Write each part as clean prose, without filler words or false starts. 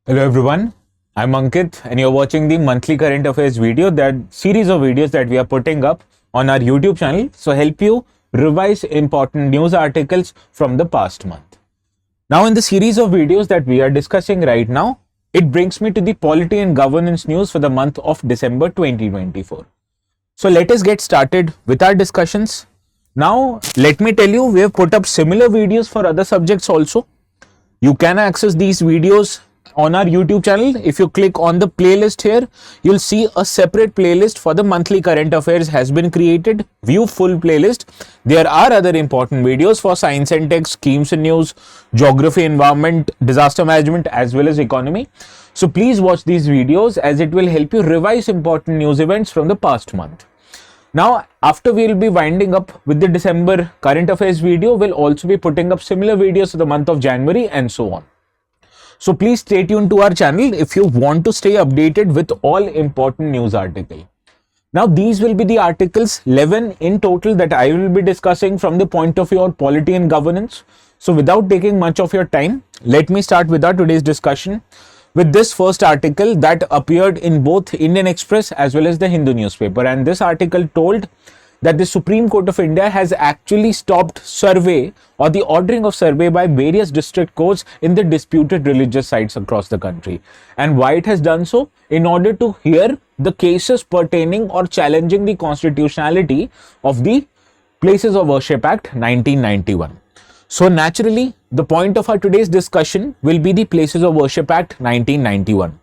Hello everyone, I'm Ankit and you're watching the monthly current affairs video, that series of videos that we are putting up on our YouTube channel. So help you revise important news articles from the past month. Now in the series of videos that we are discussing right now, it brings me to the polity and governance news for the month of December 2024. So let us get started with our discussions. Now let me tell you, we have put up similar videos for other subjects also. You can access these videos on our YouTube channel. If you click on the playlist here, you'll see a separate playlist for the monthly current affairs has been created. View full playlist. There are other important videos for science and tech, schemes and news, geography, environment, disaster management, as well as economy. So please watch these videos as it will help you revise important news events from the past month. Now, after we will be winding up with the December current affairs video, we'll also be putting up similar videos for the month of January and so on. So please stay tuned to our channel if you want to stay updated with all important news articles. Now these will be the articles 11 in total that I will be discussing from the point of view of polity and governance. So without taking much of your time, let me start with our today's discussion with this first article that appeared in both Indian Express as well as the Hindu newspaper. And this article told that the Supreme Court of India has actually stopped survey or the ordering of survey by various district courts in the disputed religious sites across the country. And why it has done so? In order to hear the cases pertaining or challenging the constitutionality of the Places of Worship Act 1991. So naturally, the point of our today's discussion will be the Places of Worship Act 1991.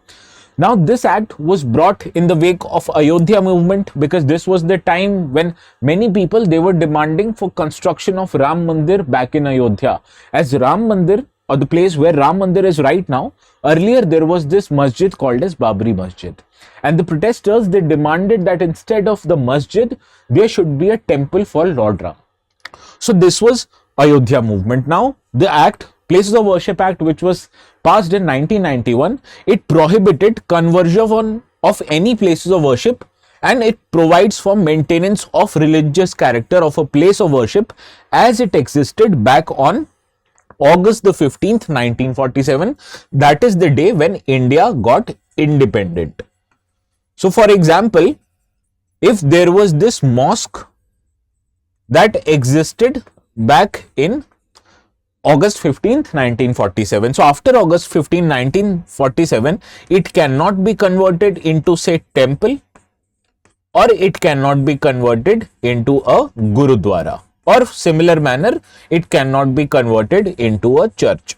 Now this act was brought in the wake of Ayodhya movement, because this was the time when many people, they were demanding for construction of Ram Mandir back in Ayodhya. As Ram Mandir, or the place where Ram Mandir is right now, earlier there was this masjid called as Babri Masjid. And the protesters, they demanded that instead of the masjid, there should be a temple for Lord Ram. So this was Ayodhya movement. Now the act, Places of Worship Act, which was passed in 1991, it prohibited conversion of any places of worship, and it provides for maintenance of religious character of a place of worship as it existed back on August the 15th, 1947. That is the day when India got independent. So for example, if there was this mosque that existed back in August 15th, 1947. So after August 15, 1947, it cannot be converted into, say, temple, or it cannot be converted into a Gurudwara, or similar manner, it cannot be converted into a church.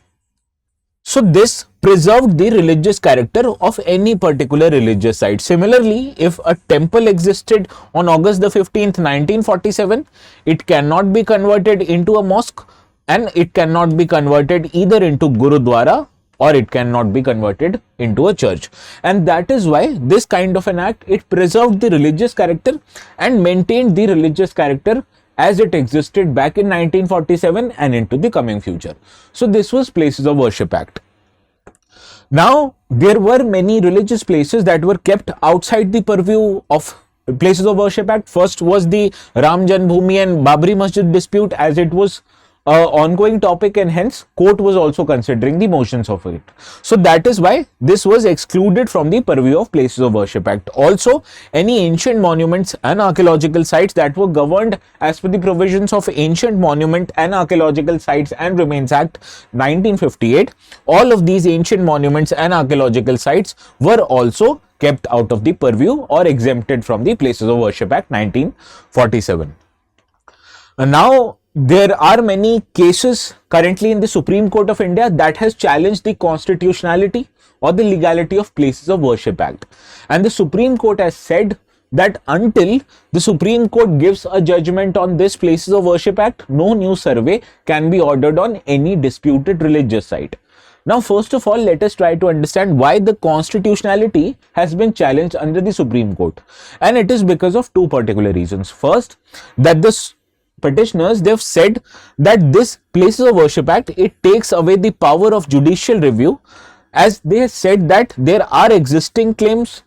So this preserved the religious character of any particular religious site. Similarly, if a temple existed on August the 15th, 1947, it cannot be converted into a mosque, and it cannot be converted either into Gurudwara or it cannot be converted into a church. And that is why this kind of an act, it preserved the religious character and maintained the religious character as it existed back in 1947 and into the coming future. So this was Places of Worship Act. Now there were many religious places that were kept outside the purview of Places of Worship Act. First was the Ram Janmabhoomi and Babri Masjid dispute, as it was ongoing topic, and hence court was also considering the motions of it. So that is why this was excluded from the purview of Places of Worship Act. Also, any ancient monuments and archaeological sites that were governed as per the provisions of Ancient Monument and Archaeological Sites and Remains Act 1958, all of these ancient monuments and archaeological sites were also kept out of the purview or exempted from the Places of Worship Act 1947. And now there are many cases currently in the Supreme Court of India that has challenged the constitutionality or the legality of Places of Worship Act. And the Supreme Court has said that until the Supreme Court gives a judgment on this Places of Worship Act, no new survey can be ordered on any disputed religious site. Now, first of all, let us try to understand why the constitutionality has been challenged under the Supreme Court. And it is because of two particular reasons. First, that this petitioners, they've said that this Places of Worship Act, it takes away the power of judicial review, as they have said that there are existing claims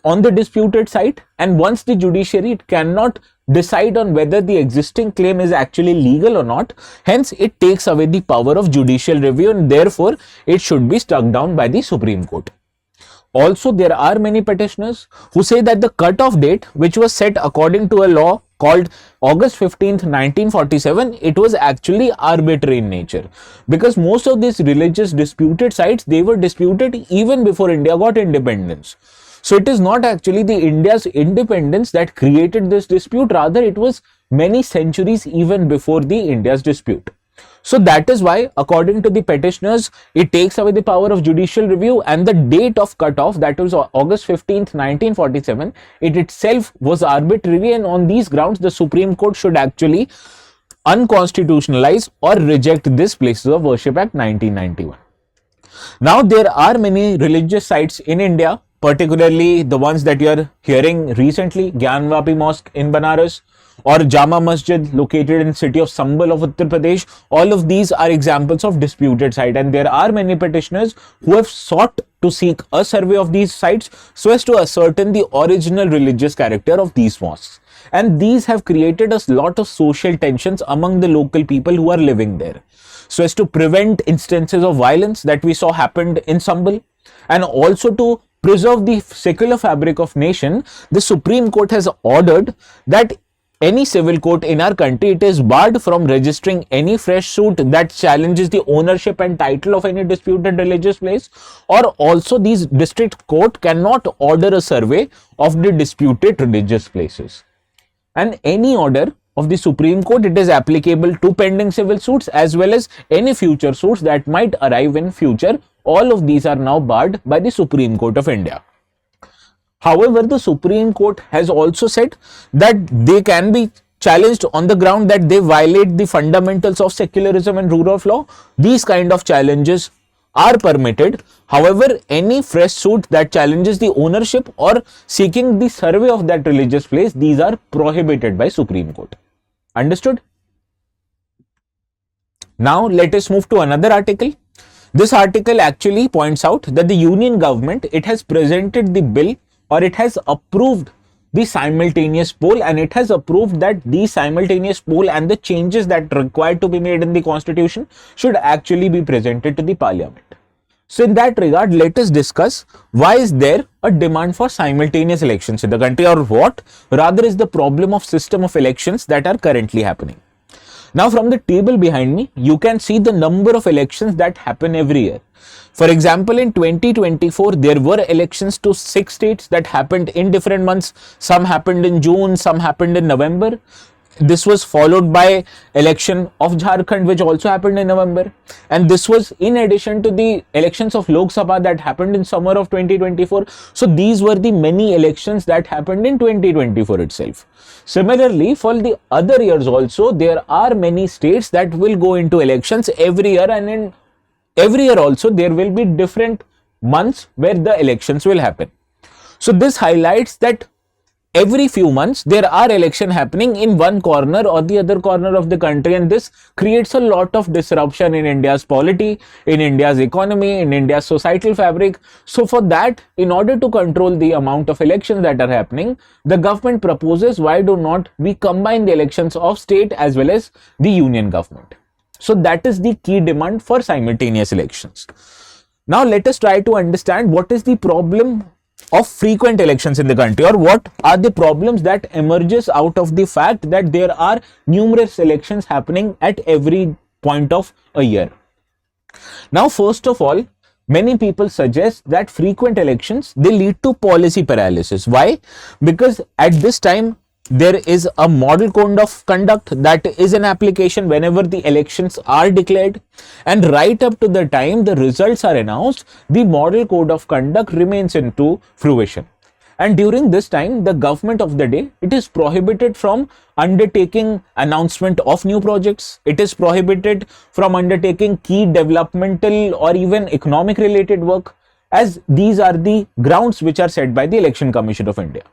on the disputed site, and once the judiciary, it cannot decide on whether the existing claim is actually legal or not. Hence, it takes away the power of judicial review, and therefore it should be struck down by the Supreme Court. Also, there are many petitioners who say that the cutoff date, which was set according to a law called August 15th, 1947, it was actually arbitrary in nature, because most of these religious disputed sites, they were disputed even before India got independence. So it is not actually the India's independence that created this dispute, rather it was many centuries even before the India's dispute. So that is why, according to the petitioners, it takes away the power of judicial review, and the date of cutoff, that was August 15th, 1947, it itself was arbitrary, and on these grounds, the Supreme Court should actually unconstitutionalize or reject this Places of Worship Act 1991. Now, there are many religious sites in India, particularly the ones that you are hearing recently, Gyanvapi Mosque in Banaras, or Jama Masjid located in city of Sambal of Uttar Pradesh. All of these are examples of disputed site, and there are many petitioners who have sought to seek a survey of these sites so as to ascertain the original religious character of these mosques. And these have created a lot of social tensions among the local people who are living there, so as to prevent instances of violence that we saw happened in Sambal, and also to preserve the secular fabric of nation. The Supreme Court has ordered that any civil court in our country, it is barred from registering any fresh suit that challenges the ownership and title of any disputed religious place, or also these district court cannot order a survey of the disputed religious places. And any order of the Supreme Court, it is applicable to pending civil suits as well as any future suits that might arrive in future. All of these are now barred by the Supreme Court of India. However, the Supreme Court has also said that they can be challenged on the ground that they violate the fundamentals of secularism and rule of law. These kind of challenges are permitted. However, any fresh suit that challenges the ownership or seeking the survey of that religious place, these are prohibited by Supreme Court. Understood? Now, let us move to another article. This article actually points out that the Union government, it has presented the bill, or it has approved the simultaneous poll, and it has approved that the simultaneous poll and the changes that are required to be made in the constitution should actually be presented to the parliament. So in that regard, let us discuss why is there a demand for simultaneous elections in the country, or what rather is the problem of system of elections that are currently happening. Now, from the table behind me, you can see the number of elections that happen every year. For example, in 2024, there were elections to 6 states that happened in different months. Some happened in June, some happened in November. This was followed by election of Jharkhand, which also happened in November. And this was in addition to the elections of Lok Sabha that happened in summer of 2024. So these were the many elections that happened in 2024 itself. Similarly, for the other years also, there are many states that will go into elections every year, and in every year also there will be different months where the elections will happen. So this highlights that every few months there are elections happening in one corner or the other corner of the country, and this creates a lot of disruption in India's polity, in India's economy, in India's societal fabric. So for that, in order to control the amount of elections that are happening, the government proposes, why do not we combine the elections of state as well as the union government. So that is the key demand for simultaneous elections. Now let us try to understand what is the problem of frequent elections in the country, or what are the problems that emerges out of the fact that there are numerous elections happening at every point of a year. Now, first of all, many people suggest that frequent elections, they lead to policy paralysis. Why? Because at this time there is a model code of conduct that is in application whenever the elections are declared, and right up to the time the results are announced, the model code of conduct remains into fruition. And during this time, the government of the day, it is prohibited from undertaking announcement of new projects. It is prohibited from undertaking key developmental or even economic related work, as these are the grounds which are set by the Election Commission of India.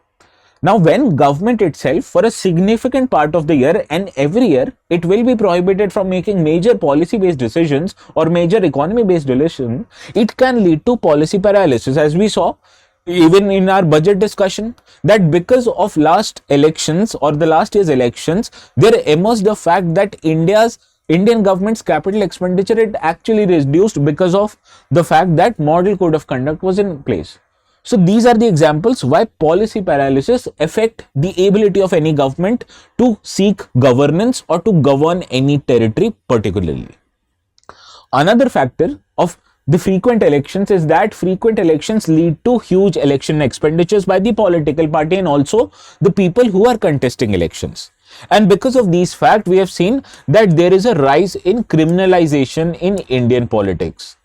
Now, when government itself for a significant part of the year and every year, it will be prohibited from making major policy based decisions or major economy based decisions, it can lead to policy paralysis. As we saw, even in our budget discussion, that because of last elections or the last year's elections, there emerged the fact that Indian government's capital expenditure it actually reduced because of the fact that model code of conduct was in place. So these are the examples why policy paralysis affect the ability of any government to seek governance or to govern any territory particularly. Another factor of the frequent elections is that frequent elections lead to huge election expenditures by the political party and also the people who are contesting elections. And because of these facts, we have seen that there is a rise in criminalization in Indian politics.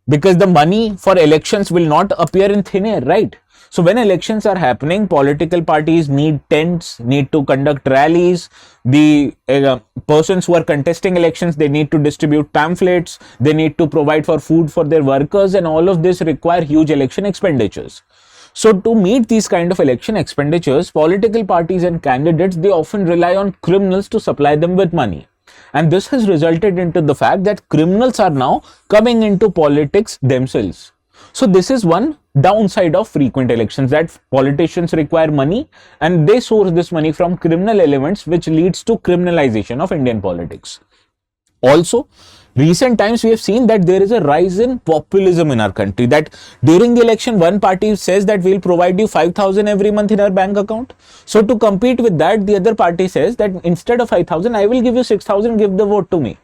Because the money for elections will not appear in thin air, right? So when elections are happening, political parties need tents, need to conduct rallies. The persons who are contesting elections, they need to distribute pamphlets, they need to provide for food for their workers, and all of this require huge election expenditures. So to meet these kind of election expenditures, political parties and candidates, they often rely on criminals to supply them with money. And this has resulted into the fact that criminals are now coming into politics themselves. So this is one downside of frequent elections, that politicians require money and they source this money from criminal elements, which leads to criminalization of Indian politics. Also, recent times we have seen that there is a rise in populism in our country, that during the election one party says that we'll provide you 5,000 every month in our bank account. So to compete with that, the other party says that instead of 5,000 I will give you 6,000, give the vote to me.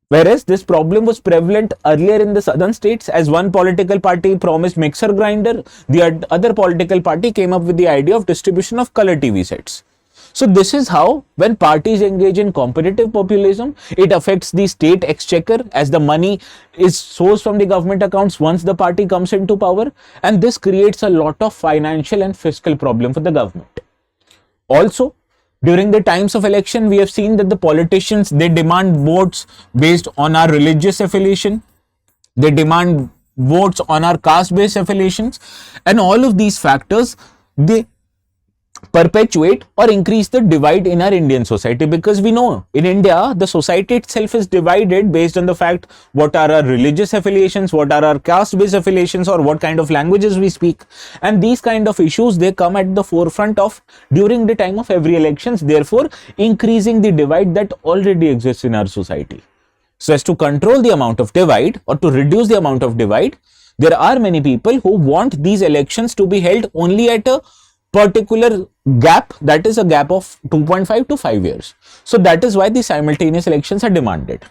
Whereas this problem was prevalent earlier in the southern states, as one political party promised mixer grinder, the other political party came up with the idea of distribution of color TV sets. So this is how, when parties engage in competitive populism, it affects the state exchequer, as the money is sourced from the government accounts once the party comes into power, and this creates a lot of financial and fiscal problem for the government. Also, during the times of election, we have seen that the politicians, they demand votes based on our religious affiliation, they demand votes on our caste-based affiliations, and all of these factors, they perpetuate or increase the divide in our Indian society, because we know in India the society itself is divided based on the fact what are our religious affiliations, what are our caste based affiliations, or what kind of languages we speak, and these kind of issues, they come at the forefront of during the time of every elections, therefore increasing the divide that already exists in our society. So as to control the amount of divide or to reduce the amount of divide, there are many people who want these elections to be held only at a particular gap, that is a gap of 2.5 to 5 years. So that is why the simultaneous elections are demanded.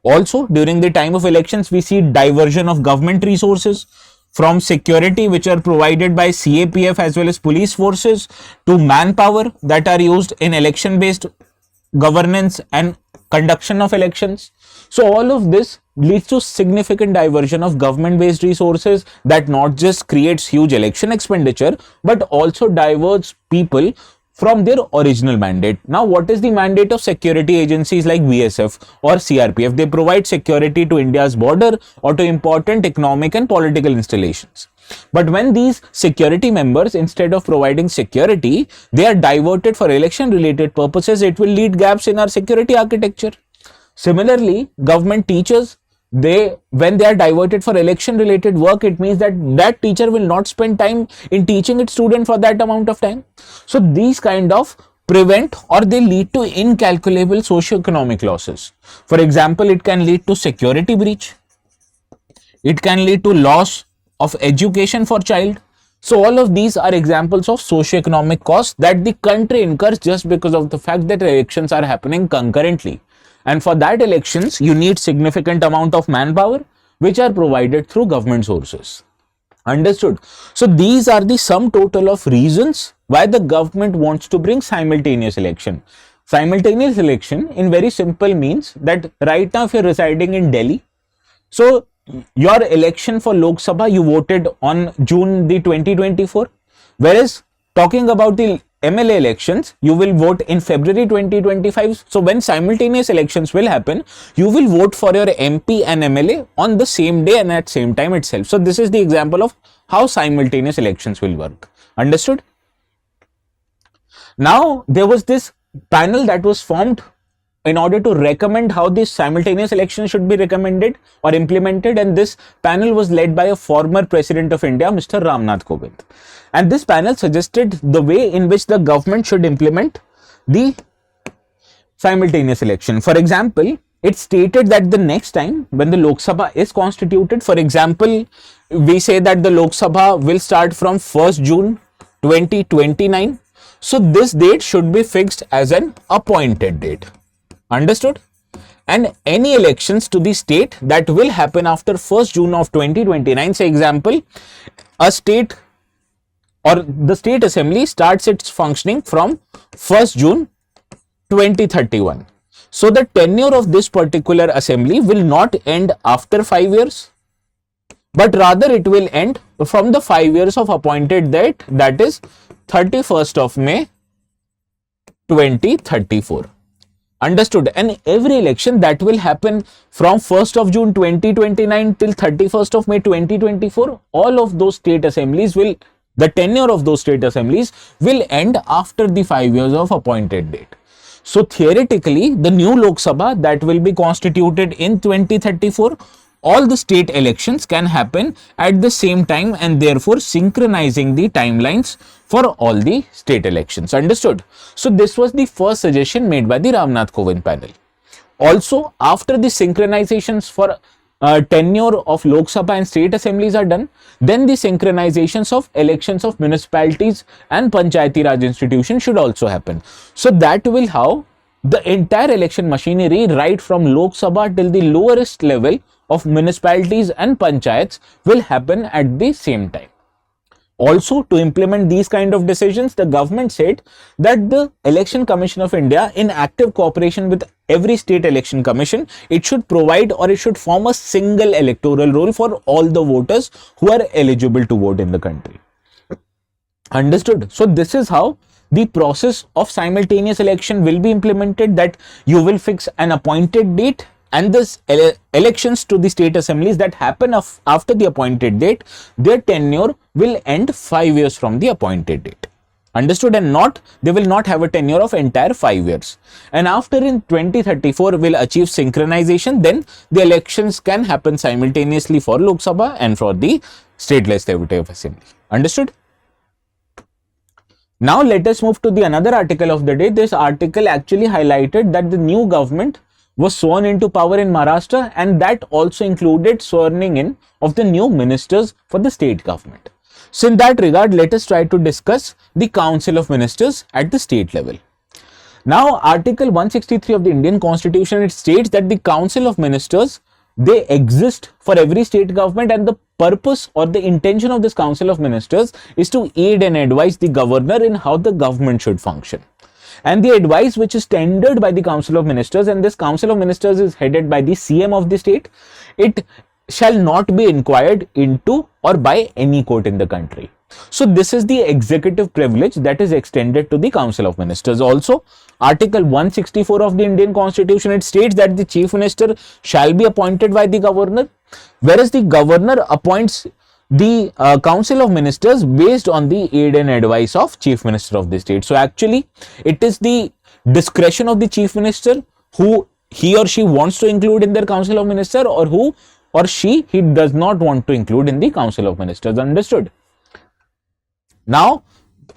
Also, during the time of elections, we see diversion of government resources from security, which are provided by CAPF as well as police forces, to manpower that are used in election based governance and conduction of elections. So all of this leads to significant diversion of government based resources that not just creates huge election expenditure but also diverts people from their original mandate. Now, what is the mandate of security agencies like BSF or CRPF? They provide security to India's border or to important economic and political installations. But when these security members, instead of providing security, they are diverted for election related purposes, it will lead gaps in our security architecture. Similarly, government teachers, when they are diverted for election related work, it means that that teacher will not spend time in teaching its student for that amount of time. So these kind of prevent or they lead to incalculable socio-economic losses. For example, it can lead to security breach. It can lead to loss of education for child. So all of these are examples of socio-economic costs that the country incurs just because of the fact that elections are happening concurrently. And for that elections, you need significant amount of manpower, which are provided through government sources. Understood? So these are the sum total of reasons why the government wants to bring simultaneous election. Simultaneous election in very simple means that right now if you're residing in Delhi, so your election for Lok Sabha, you voted on June the 2024, whereas talking about the MLA elections, you will vote in February 2025. So when simultaneous elections will happen, you will vote for your MP and MLA on the same day and at same time itself. So this is the example of how simultaneous elections will work. Understood? Now there was this panel that was formed in order to recommend how this simultaneous election should be recommended or implemented, and this panel was led by a former President of India, Mr. Ramnath Kovind. And this panel suggested the way in which the government should implement the simultaneous election. For example, it stated that the next time when the Lok Sabha is constituted, for example, we say that the Lok Sabha will start from 1st June 2029. So this date should be fixed as an appointed date. Understood? And any elections to the state that will happen after 1st June of 2029, say example, a state or the state assembly starts its functioning from 1st June 2031. So the tenure of this particular assembly will not end after 5 years, but rather it will end from the 5 years of appointed date, that is 31st of May 2034. Understood? And every election that will happen from 1st of June 2029 till 31st of May 2024, all of those state assemblies will, the tenure of those state assemblies will end after the 5 years of appointed date. So theoretically, the new Lok Sabha that will be constituted in 2034, all the state elections can happen at the same time, and therefore synchronizing the timelines for all the state elections. Understood? So this was the first suggestion made by the Ramnath Kovind panel. Also, after the synchronizations for tenure of Lok Sabha and state assemblies are done, then the synchronizations of elections of municipalities and Panchayati Raj institutions should also happen. So that will how the entire election machinery, right from Lok Sabha till the lowest level of municipalities and panchayats, will happen at the same time. Also, to implement these kind of decisions, the government said that the Election Commission of India, in active cooperation with every state election commission, it should provide or it should form a single electoral roll for all the voters who are eligible to vote in the country. Understood? So this is how the process of simultaneous election will be implemented, that you will fix an appointed date, and this elections to the state assemblies that happen after the appointed date, their tenure will end 5 years from the appointed date. Understood? And they will not have a tenure of entire 5 years. And after in 2034 will achieve synchronization, then the elections can happen simultaneously for Lok Sabha and for the state legislative assembly. Understood? Now let us move to the another article of the day. This article actually highlighted that the new government was sworn into power in Maharashtra, and that also included swearing in of the new ministers for the state government. So in that regard, let us try to discuss the Council of Ministers at the state level. Now, Article 163 of the Indian Constitution, it states that the Council of Ministers, they exist for every state government, and the purpose or the intention of this Council of Ministers is to aid and advise the governor in how the government should function. And the advice which is tendered by the Council of Ministers, and this Council of Ministers is headed by the CM of the state, it shall not be inquired into or by any court in the country. So this is the executive privilege that is extended to the Council of Ministers. Also, Article 164 of the Indian Constitution, it states that the Chief Minister shall be appointed by the governor, whereas the governor appoints the Council of Ministers based on the aid and advice of Chief Minister of the state. So actually, it is the discretion of the Chief Minister who he or she wants to include in their Council of Ministers, or who or he does not want to include in the Council of Ministers. Understood? Now,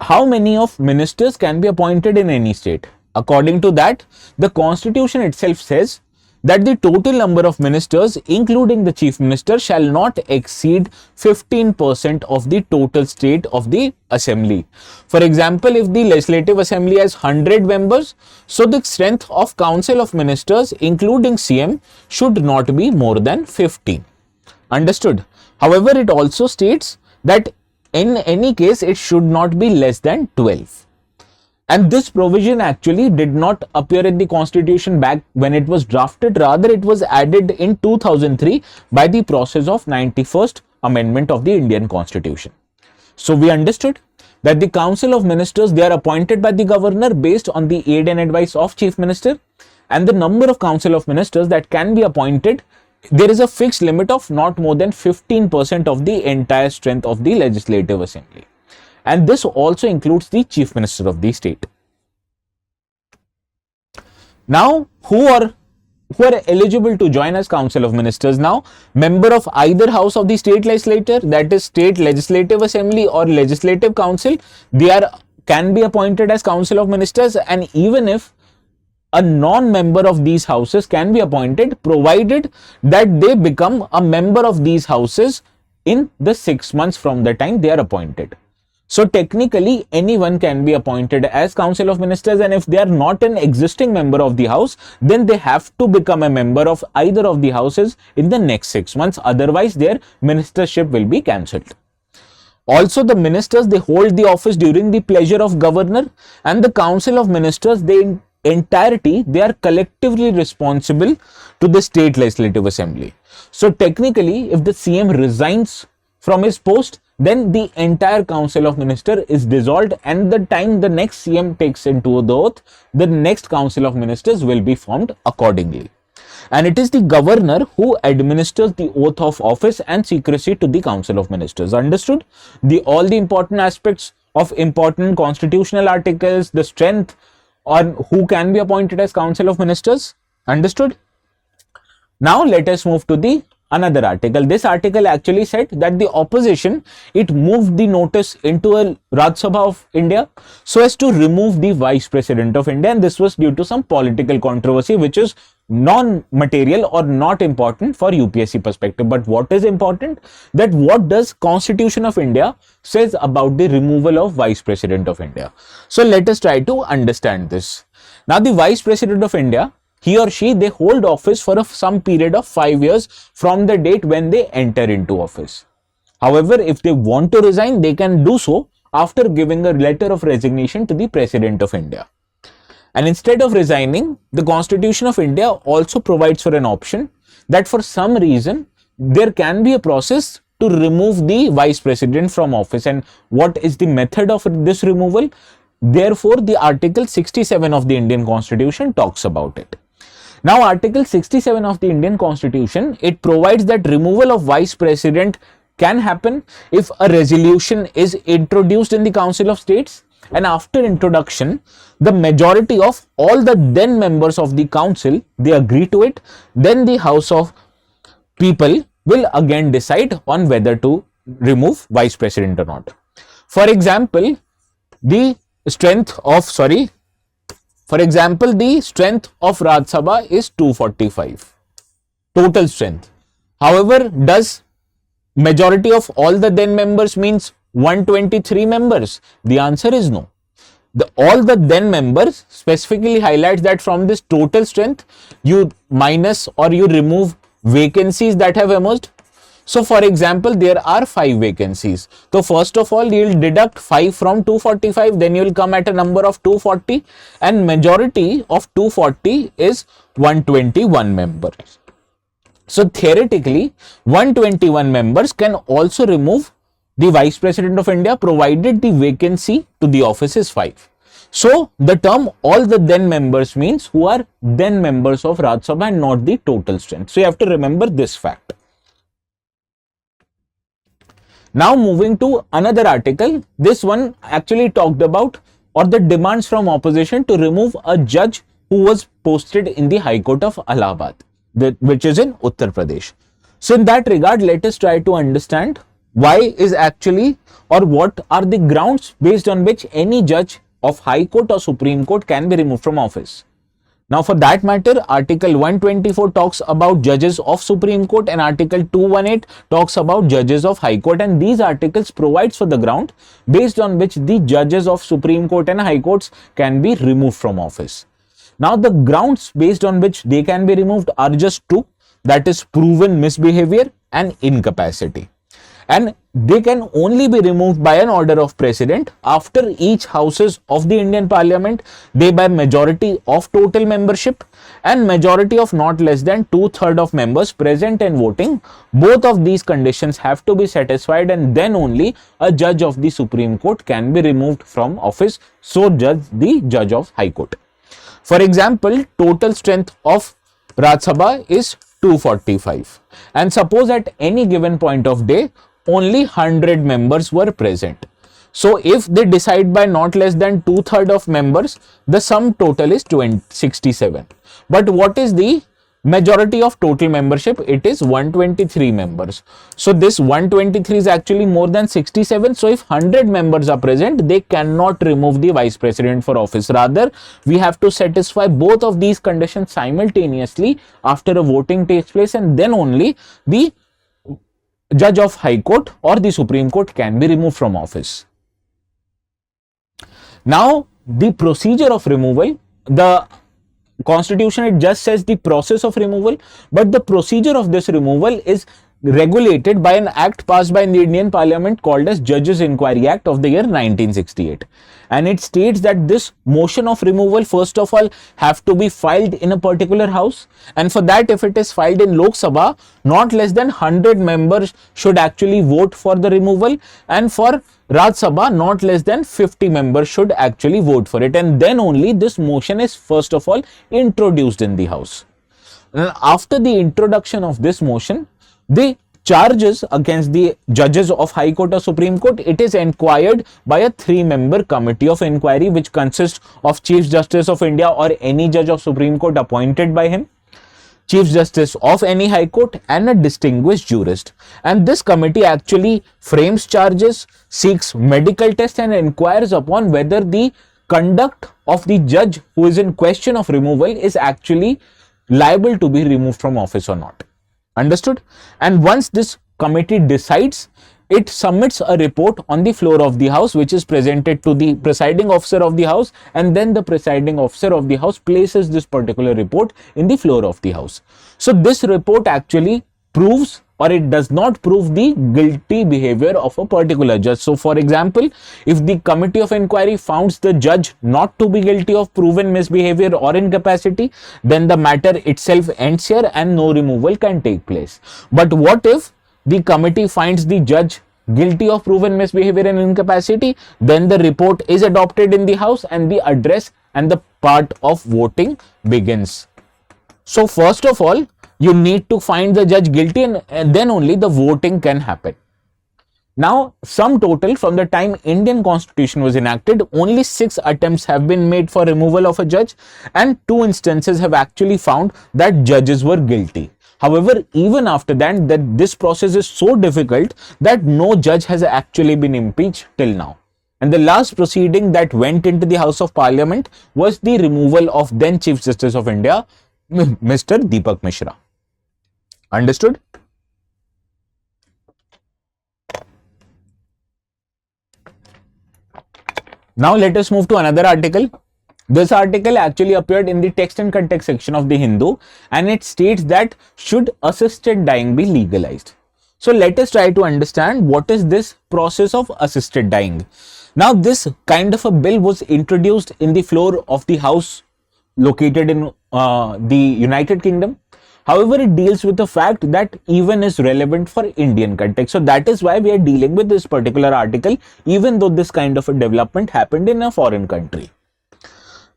how many of ministers can be appointed in any state? According to that, the Constitution itself says that the total number of ministers, including the Chief Minister, shall not exceed 15% of the total state of the assembly. For example, if the Legislative Assembly has 100 members, so the strength of Council of Ministers, including CM, should not be more than 15. Understood? However, it also states that in any case, it should not be less than 12. And this provision actually did not appear in the Constitution back when it was drafted. Rather, it was added in 2003 by the process of 91st Amendment of the Indian Constitution. So we understood that the Council of Ministers, they are appointed by the governor based on the aid and advice of Chief Minister, and the number of Council of Ministers that can be appointed, there is a fixed limit of not more than 15% of the entire strength of the Legislative Assembly. And this also includes the Chief Minister of the state. Now, who are eligible to join as Council of Ministers now? Member of either house of the state legislature, that is State Legislative Assembly or Legislative Council, can be appointed as Council of Ministers, and even if a non-member of these houses can be appointed, provided that they become a member of these houses in the 6 months from the time they are appointed. So technically anyone can be appointed as Council of Ministers, and if they are not an existing member of the house, then they have to become a member of either of the houses in the next 6 months, otherwise their ministership will be cancelled. Also, the ministers, they hold the office during the pleasure of governor, and the Council of Ministers, they are collectively responsible to the State Legislative Assembly. So technically, if the CM resigns from his post, then the entire Council of Ministers is dissolved, and the time the next CM takes into the oath, the next Council of Ministers will be formed accordingly. And it is the governor who administers the oath of office and secrecy to the Council of Ministers. Understood? All the important aspects of important constitutional articles, the strength on who can be appointed as Council of Ministers. Understood? Now let us move to the another article. This article actually said that the opposition, it moved the notice into a Rajya Sabha of India so as to remove the Vice President of India, and this was due to some political controversy which is non-material or not important for UPSC perspective. But what is important, that what does Constitution of India says about the removal of Vice President of India. So let us try to understand this. Now the Vice President of India, he or she, they hold office for some period of 5 years from the date when they enter into office. However, if they want to resign, they can do so after giving a letter of resignation to the President of India. And instead of resigning, the Constitution of India also provides for an option that for some reason there can be a process to remove the Vice President from office. And what is the method of this removal? Therefore, the Article 67 of the Indian Constitution talks about it. Now, Article 67 of the Indian Constitution, it provides that removal of Vice President can happen if a resolution is introduced in the Council of States, and after introduction, the majority of all the then members of the Council, they agree to it, then the House of People will again decide on whether to remove Vice President or not. For example, the strength of Rajya Sabha is 245 total strength. However, does majority of all the then members means 123 members? The answer is no. All the then members specifically highlights that from this total strength, you minus or you remove vacancies that have emerged. So for example, there are 5 vacancies. So first of all, you will deduct 5 from 245, then you will come at a number of 240, and majority of 240 is 121 members. So theoretically, 121 members can also remove the Vice President of India, provided the vacancy to the office is 5. So the term all the then members means who are then members of Rajya Sabha and not the total strength. So you have to remember this fact. Now moving to another article, this one actually talked about or the demands from opposition to remove a judge who was posted in the High Court of Allahabad, which is in Uttar Pradesh. So in that regard, let us try to understand why is actually or what are the grounds based on which any judge of High Court or Supreme Court can be removed from office. Now for that matter, Article 124 talks about judges of Supreme Court and Article 218 talks about judges of High Court, and these articles provides for the ground based on which the judges of Supreme Court and High Courts can be removed from office. Now the grounds based on which they can be removed are just 2, that is proven misbehavior and incapacity. And they can only be removed by an order of President after each houses of the Indian Parliament, they by majority of total membership and majority of not less than 2/3 of members present and voting. Both of these conditions have to be satisfied, and then only a judge of the Supreme Court can be removed from office, so the judge of High Court. For example, total strength of Rajya Sabha is 245, and suppose at any given point of day only 100 members were present. So if they decide by not less than 2/3 of members, the sum total is 67. But what is the majority of total membership? It is 123 members. So this 123 is actually more than 67. So if 100 members are present, they cannot remove the vice president for office. Rather, we have to satisfy both of these conditions simultaneously after a voting takes place, and then only the judge of High Court or the Supreme Court can be removed from office. Now, the procedure of removal, the Constitution, it just says the process of removal, but the procedure of this removal is regulated by an act passed by the Indian Parliament called as Judges Inquiry Act of the year 1968. And it states that this motion of removal, first of all, have to be filed in a particular house. And for that, if it is filed in Lok Sabha, not less than 100 members should actually vote for the removal. And for Raj Sabha, not less than 50 members should actually vote for it. And then only this motion is first of all introduced in the house. And after the introduction of this motion, the charges against the judges of High Court or Supreme Court, it is inquired by a 3-member committee of inquiry, which consists of Chief Justice of India or any judge of Supreme Court appointed by him, Chief Justice of any High Court, and a distinguished jurist. And this committee actually frames charges, seeks medical tests, and inquires upon whether the conduct of the judge who is in question of removal is actually liable to be removed from office or not. Understood? And once this committee decides, it submits a report on the floor of the house, which is presented to the presiding officer of the house, and then the presiding officer of the house places this particular report in the floor of the house. So this report actually proves, or it does not prove, the guilty behavior of a particular judge. So for example, if the committee of inquiry founds the judge not to be guilty of proven misbehavior or incapacity, then the matter itself ends here and no removal can take place. But what if the committee finds the judge guilty of proven misbehavior and incapacity? Then the report is adopted in the house and the address and the part of voting begins. So first of all, you need to find the judge guilty, and then only the voting can happen. Now, sum total, from the time Indian Constitution was enacted, only 6 attempts have been made for removal of a judge, and 2 instances have actually found that judges were guilty. However, even after that, this process is so difficult that no judge has actually been impeached till now. And the last proceeding that went into the House of Parliament was the removal of then Chief Justice of India, Mr. Deepak Mishra. Understood? Now let us move to another article. This article actually appeared in the text and context section of the Hindu, and it states that should assisted dying be legalized. So let us try to understand what is this process of assisted dying. Now this kind of a bill was introduced in the floor of the house located in the United Kingdom. However, it deals with the fact that even is relevant for Indian context. So that is why we are dealing with this particular article, even though this kind of a development happened in a foreign country.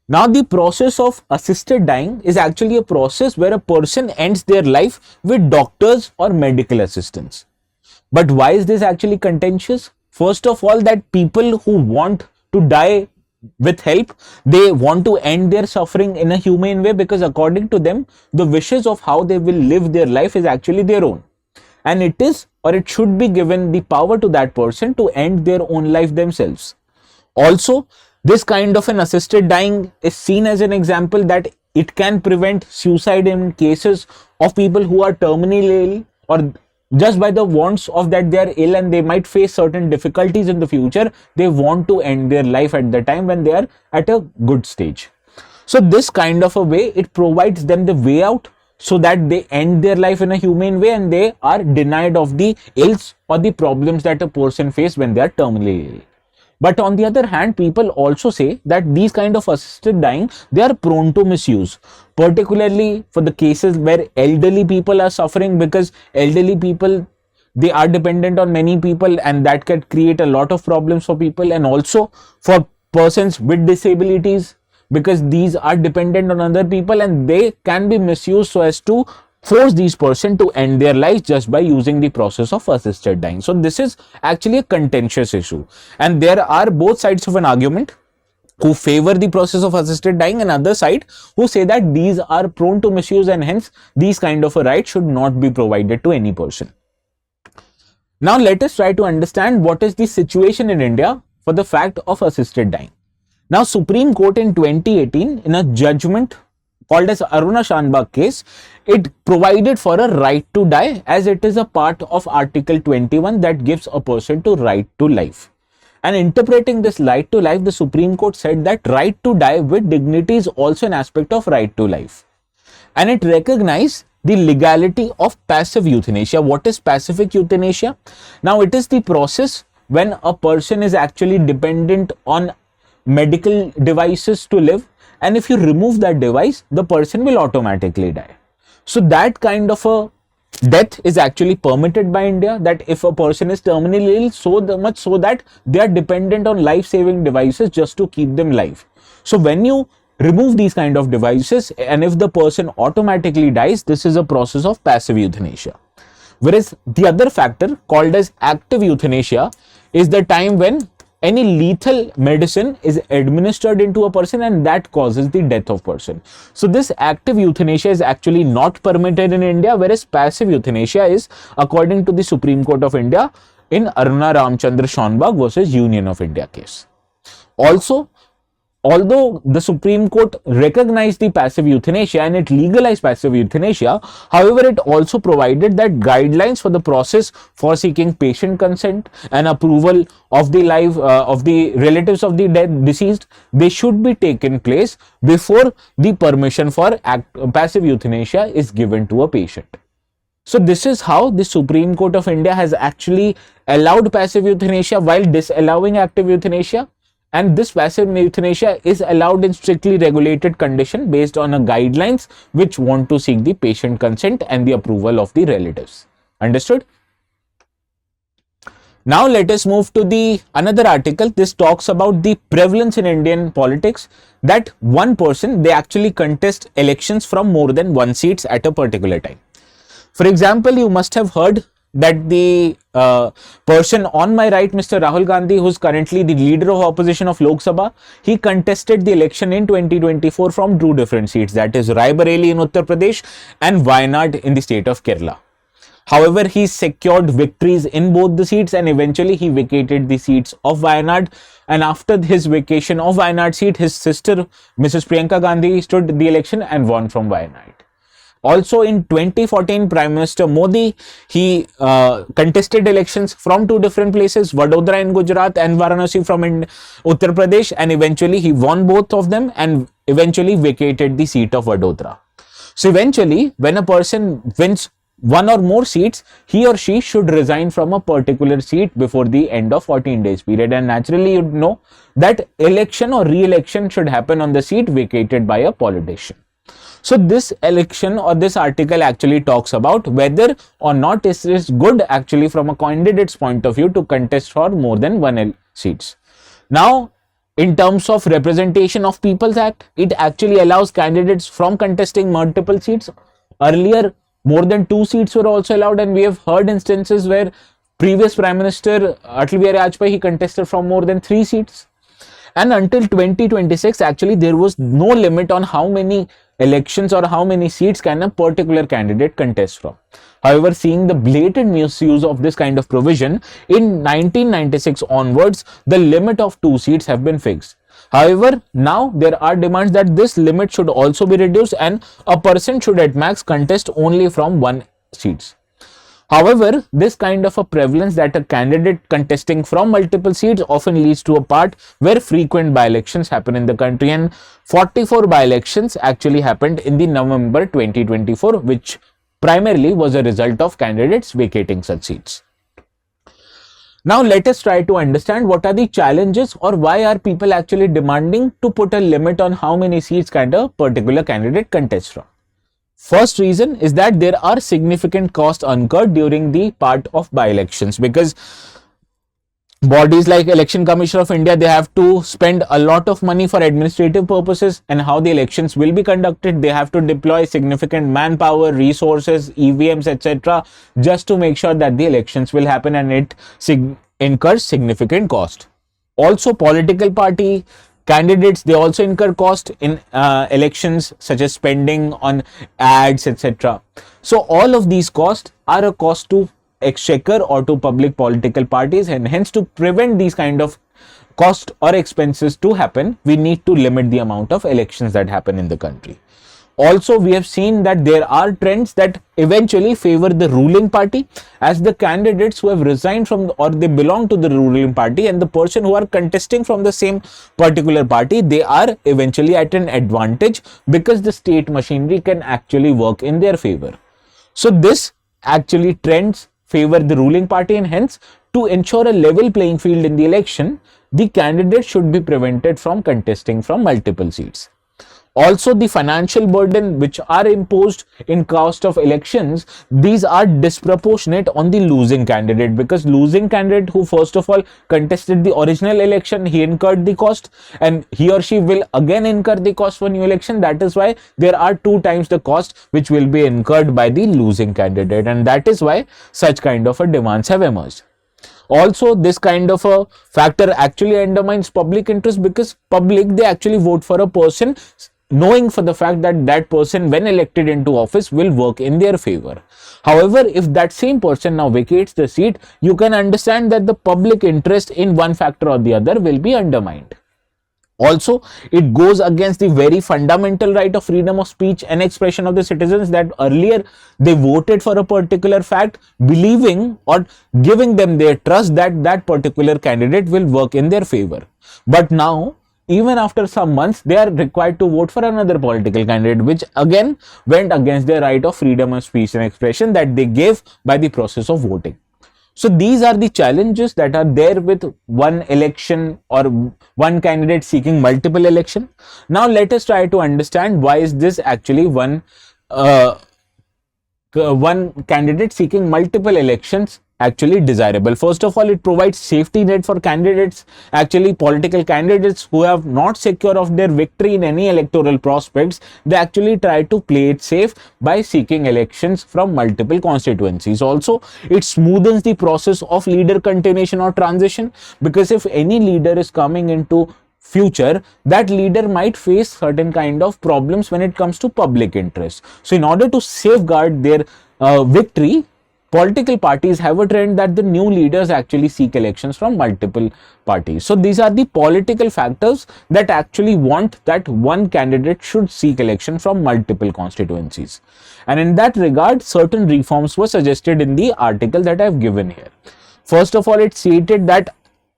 Now, the process of assisted dying is actually a process where a person ends their life with doctors or medical assistance. But why is this actually contentious? First of all, that people who want to die with help, they want to end their suffering in a humane way, because according to them, the wishes of how they will live their life is actually their own, and it is, or it should be given the power to that person to end their own life themselves. Also, this kind of an assisted dying is seen as an example that it can prevent suicide in cases of people who are terminally ill, or just by the wants of that they are ill and they might face certain difficulties in the future, they want to end their life at the time when they are at a good stage. So this kind of a way, it provides them the way out so that they end their life in a humane way and they are denied of the ills or the problems that a person faces when they are terminally ill. But on the other hand, people also say that these kind of assisted dying, they are prone to misuse, particularly for the cases where elderly people are suffering, because elderly people, they are dependent on many people, and that can create a lot of problems for people, and also for persons with disabilities, because these are dependent on other people and they can be misused so as to force these person to end their lives just by using the process of assisted dying. So this is actually a contentious issue, and there are both sides of an argument who favor the process of assisted dying and other side who say that these are prone to misuse and hence these kind of a right should not be provided to any person. Now let us try to understand what is the situation in India for the fact of assisted dying. Now Supreme Court in 2018 in a judgment called as Aruna Shanbag case, it provided for a right to die as it is a part of Article 21 that gives a person to right to life. And interpreting this right to life, the Supreme Court said that right to die with dignity is also an aspect of right to life. And it recognized the legality of passive euthanasia. What is pacific euthanasia? Now it is the process when a person is actually dependent on medical devices to live, and if you remove that device, the person will automatically die. So that kind of a death is actually permitted by India, that if a person is terminally ill, so much so that they are dependent on life-saving devices just to keep them alive. So when you remove these kind of devices and if the person automatically dies, this is a process of passive euthanasia. Whereas the other factor called as active euthanasia is the time when any lethal medicine is administered into a person and that causes the death of person. So this active euthanasia is actually not permitted in India, whereas passive euthanasia is, according to the Supreme Court of India in Aruna Ramchandra Shanbag versus Union of India case. Also, although the Supreme Court recognized the passive euthanasia and it legalized passive euthanasia, however, it also provided that guidelines for the process for seeking patient consent and approval of the life of the relatives of the dead deceased, they should be taken place before the permission for passive euthanasia is given to a patient. So this is how the Supreme Court of India has actually allowed passive euthanasia while disallowing active euthanasia. And this passive euthanasia is allowed in strictly regulated condition based on a guidelines which want to seek the patient consent and the approval of the relatives. Understood? Now let us move to the another article. This talks about the prevalence in Indian politics that one person, they actually contest elections from more than one seats at a particular time. For example, you must have heard that the person on my right, Mr. Rahul Gandhi, who's currently the leader of opposition of Lok Sabha, he contested the election in 2024 from two different seats, that is Raebareli in Uttar Pradesh and Wayanad in the state of Kerala. However, he secured victories in both the seats and eventually he vacated the seats of Wayanad, and after his vacation of Wayanad seat, his sister Mrs. Priyanka Gandhi stood the election and won from Wayanad. Also in 2014, Prime Minister Modi, he contested elections from two different places, Vadodara in Gujarat and Varanasi from Uttar Pradesh, and eventually he won both of them and eventually vacated the seat of Vadodara. So eventually, when a person wins one or more seats, he or she should resign from a particular seat before the end of 14 days period, and naturally you know that election or re-election should happen on the seat vacated by a politician. So this election or this article actually talks about whether or not it is good actually from a candidate's point of view to contest for more than one seats. Now, in terms of Representation of People's Act, it actually allows candidates from contesting multiple seats. Earlier, more than 2 seats were also allowed, and we have heard instances where previous Prime Minister Atal Bihari Vajpayee, he contested from more than 3 seats. And until 2026, actually, there was no limit on how many elections or how many seats can a particular candidate contest from. However, seeing the blatant misuse of this kind of provision, in 1996 onwards, the limit of 2 seats have been fixed. However, now there are demands that this limit should also be reduced and a person should at max contest only from 1 seats. However, this kind of a prevalence that a candidate contesting from multiple seats often leads to a part where frequent by-elections happen in the country, and 44 by-elections actually happened in the November 2024, which primarily was a result of candidates vacating such seats. Now let us try to understand what are the challenges or why are people actually demanding to put a limit on how many seats can a particular candidate contest from. First reason is that there are significant costs incurred during the part of by-elections, because bodies like Election Commission of India, they have to spend a lot of money for administrative purposes, and how the elections will be conducted, they have to deploy significant manpower, resources, EVMs, etc., just to make sure that the elections will happen, and it incurs significant cost. Also, political party candidates, they also incur cost in elections, such as spending on ads, etc. So all of these costs are a cost to exchequer or to public political parties, and hence to prevent these kind of cost or expenses to happen, we need to limit the amount of elections that happen in the country. Also, we have seen that there are trends that eventually favor the ruling party, as the candidates who have resigned from or they belong to the ruling party, and the person who are contesting from the same particular party, they are eventually at an advantage, because the state machinery can actually work in their favor. So this actually trends favor the ruling party, and hence to ensure a level playing field in the election, the candidate should be prevented from contesting from multiple seats. Also, the financial burden which are imposed in cost of elections, these are disproportionate on the losing candidate, because losing candidate who first of all contested the original election, he incurred the cost, and he or she will again incur the cost for new election. That is why there are 2 times the cost which will be incurred by the losing candidate, and that is why such kind of a demands have emerged. Also, this kind of a factor actually undermines public interest, because public, they actually vote for a person knowing for the fact that that person, when elected into office, will work in their favor. However, if that same person now vacates the seat, you can understand that the public interest in one factor or the other will be undermined. Also, it goes against the very fundamental right of freedom of speech and expression of the citizens, that earlier they voted for a particular fact, believing or giving them their trust that that particular candidate will work in their favor. But now, even after some months, they are required to vote for another political candidate, which again went against their right of freedom of speech and expression that they gave by the process of voting. So these are the challenges that are there with one election or one candidate seeking multiple election. Now let us try to understand why is this actually one candidate seeking multiple elections actually desirable. First of all, it provides safety net for candidates, actually political candidates who have not secure of their victory in any electoral prospects. They actually try to play it safe by seeking elections from multiple constituencies. Also, it smoothens the process of leader continuation or transition, because if any leader is coming into future, that leader might face certain kind of problems when it comes to public interest. So in order to safeguard their victory, political parties have a trend that the new leaders actually seek elections from multiple parties. So these are the political factors that actually want that one candidate should seek election from multiple constituencies. And in that regard, certain reforms were suggested in the article that I have given here. First of all, it stated that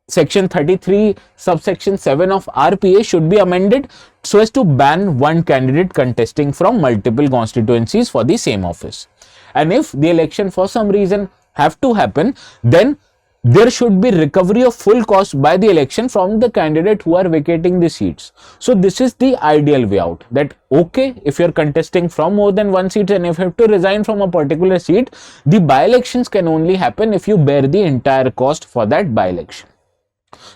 Section 33, subsection 7 of RPA should be amended so as to ban one candidate contesting from multiple constituencies for the same office. And if the election for some reason have to happen, then there should be recovery of full cost by the election from the candidate who are vacating the seats. So this is the ideal way out, that okay, if you're contesting from more than one seat and if you have to resign from a particular seat, the by-elections can only happen if you bear the entire cost for that by-election.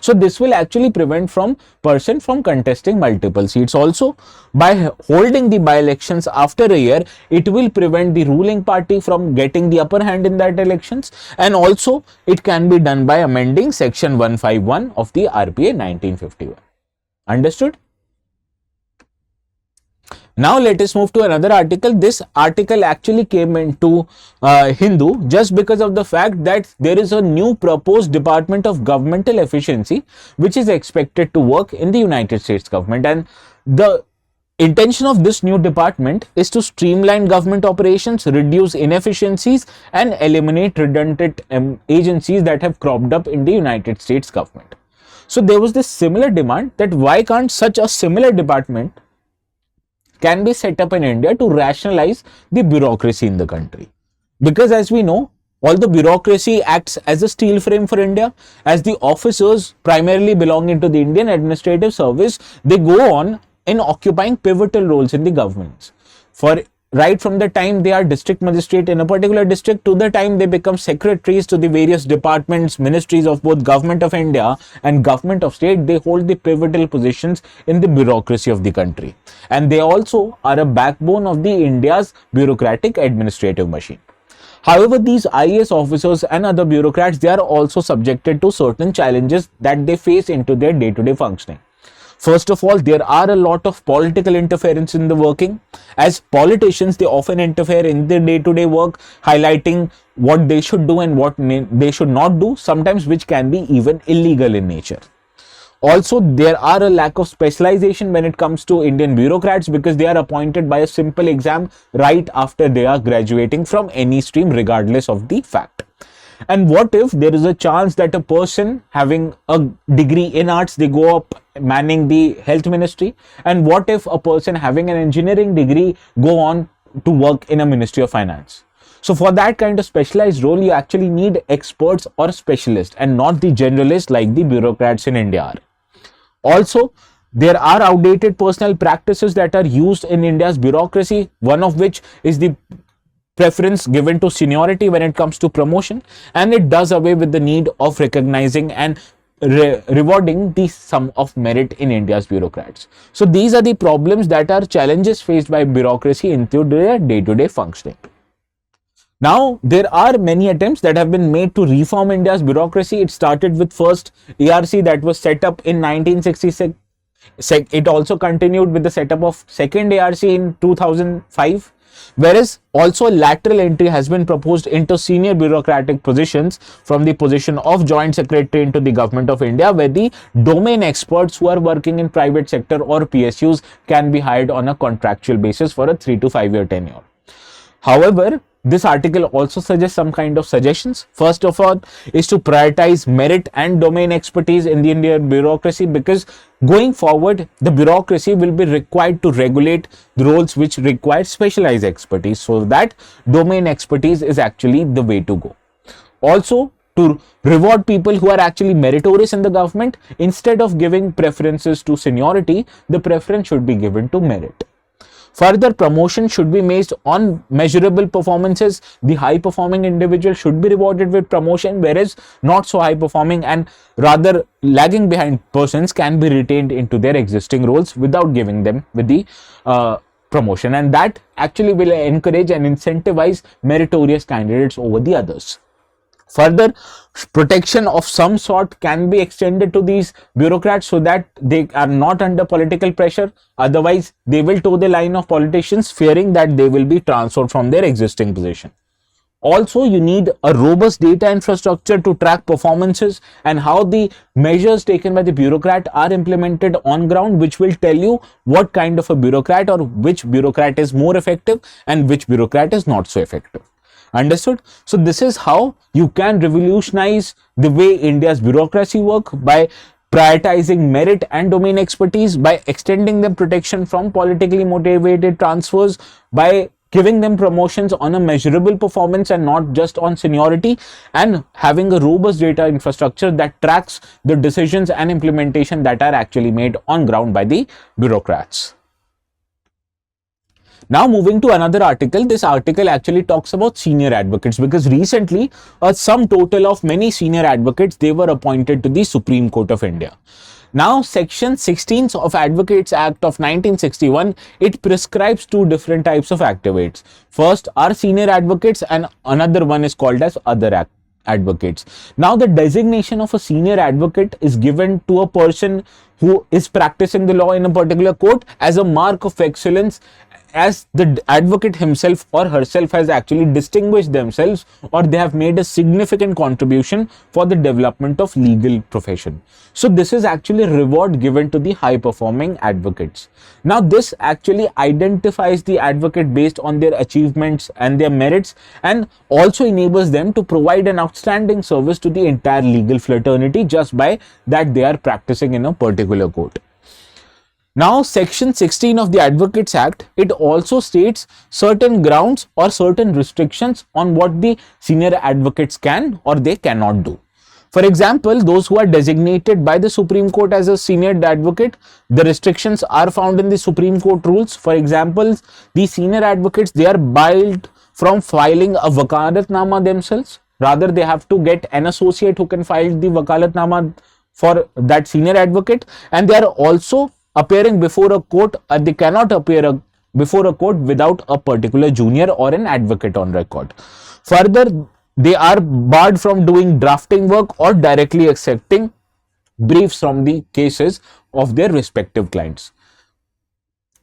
So this will actually prevent person from contesting multiple seats. Also, by holding the by-elections after a year, it will prevent the ruling party from getting the upper hand in that elections, and also it can be done by amending section 151 of the RPA 1951. Understood? Now let us move to another article. This article actually came into Hindu just because of the fact that there is a new proposed Department of Governmental Efficiency which is expected to work in the United States government, and the intention of this new department is to streamline government operations, reduce inefficiencies, and eliminate redundant agencies that have cropped up in the United States government. So there was this similar demand that why can't such a similar department can be set up in India to rationalize the bureaucracy in the country. Because as we know, all the bureaucracy acts as a steel frame for India, as the officers primarily belonging to the Indian Administrative Service, they go on in occupying pivotal roles in the governments. For right from the time they are district magistrate in a particular district to the time they become secretaries to the various departments, ministries of both Government of India and Government of State, they hold the pivotal positions in the bureaucracy of the country. And they also are a backbone of the India's bureaucratic administrative machine. However, these IAS officers and other bureaucrats, they are also subjected to certain challenges that they face into their day-to-day functioning. First of all, there are a lot of political interference in the working. As politicians, they often interfere in their day-to-day work, highlighting what they should do and what they should not do, sometimes which can be even illegal in nature. Also, there are a lack of specialization when it comes to Indian bureaucrats because they are appointed by a simple exam right after they are graduating from any stream, regardless of the fact. And what if there is a chance that a person having a degree in arts, they go up manning the health ministry? And what if a person having an engineering degree go on to work in a ministry of finance? So for that kind of specialized role, you actually need experts or specialists and not the generalists like the bureaucrats in India are. Also, there are outdated personal practices that are used in India's bureaucracy, one of which is the preference given to seniority when it comes to promotion, and it does away with the need of recognizing and rewarding the sum of merit in India's bureaucrats. So these are the problems that are challenges faced by bureaucracy into their day-to-day functioning. Now, there are many attempts that have been made to reform India's bureaucracy. It started with first ARC that was set up in 1966. It also continued with the setup of second ARC in 2005. Whereas also lateral entry has been proposed into senior bureaucratic positions from the position of Joint Secretary into the Government of India, where the domain experts who are working in private sector or PSUs can be hired on a contractual basis for a 3 to 5 year tenure. However, this article also suggests some kind of suggestions. First of all is to prioritize merit and domain expertise in the Indian bureaucracy, because going forward, the bureaucracy will be required to regulate the roles which require specialized expertise, so that domain expertise is actually the way to go. Also, to reward people who are actually meritorious in the government, instead of giving preferences to seniority, the preference should be given to merit. Further, promotion should be based on measurable performances. The high performing individual should be rewarded with promotion, whereas not so high performing and rather lagging behind persons can be retained into their existing roles without giving them with the promotion, and that actually will encourage and incentivize meritorious candidates over the others. Further, protection of some sort can be extended to these bureaucrats so that they are not under political pressure. Otherwise, they will toe the line of politicians, fearing that they will be transferred from their existing position. Also, you need a robust data infrastructure to track performances and how the measures taken by the bureaucrat are implemented on ground, which will tell you what kind of a bureaucrat or which bureaucrat is more effective and which bureaucrat is not so effective. Understood? So this is how you can revolutionize the way India's bureaucracy work, by prioritizing merit and domain expertise, by extending them protection from politically motivated transfers, by giving them promotions on a measurable performance and not just on seniority, and having a robust data infrastructure that tracks the decisions and implementation that are actually made on ground by the bureaucrats. Now moving to another article, this article actually talks about senior advocates, because recently a sum total of many senior advocates, they were appointed to the Supreme Court of India. Now section 16 of Advocates Act of 1961, it prescribes two different types of advocates. First are senior advocates and another one is called as other advocates. Now the designation of a senior advocate is given to a person who is practicing the law in a particular court as a mark of excellence, as the advocate himself or herself has actually distinguished themselves, or they have made a significant contribution for the development of legal profession. So this is actually a reward given to the high performing advocates. Now this actually identifies the advocate based on their achievements and their merits, and also enables them to provide an outstanding service to the entire legal fraternity just by that they are practicing in a particular court. Now, section 16 of the Advocates Act, it also states certain grounds or certain restrictions on what the senior advocates can or they cannot do. For example, those who are designated by the Supreme Court as a senior advocate, the restrictions are found in the Supreme Court rules. For example, the senior advocates, they are barred from filing a wakalatnama themselves. Rather, they have to get an associate who can file the wakalatnama for that senior advocate, and they are also appearing before a court. They cannot appear before a court without a particular junior or an advocate on record. Further, they are barred from doing drafting work or directly accepting briefs from the cases of their respective clients.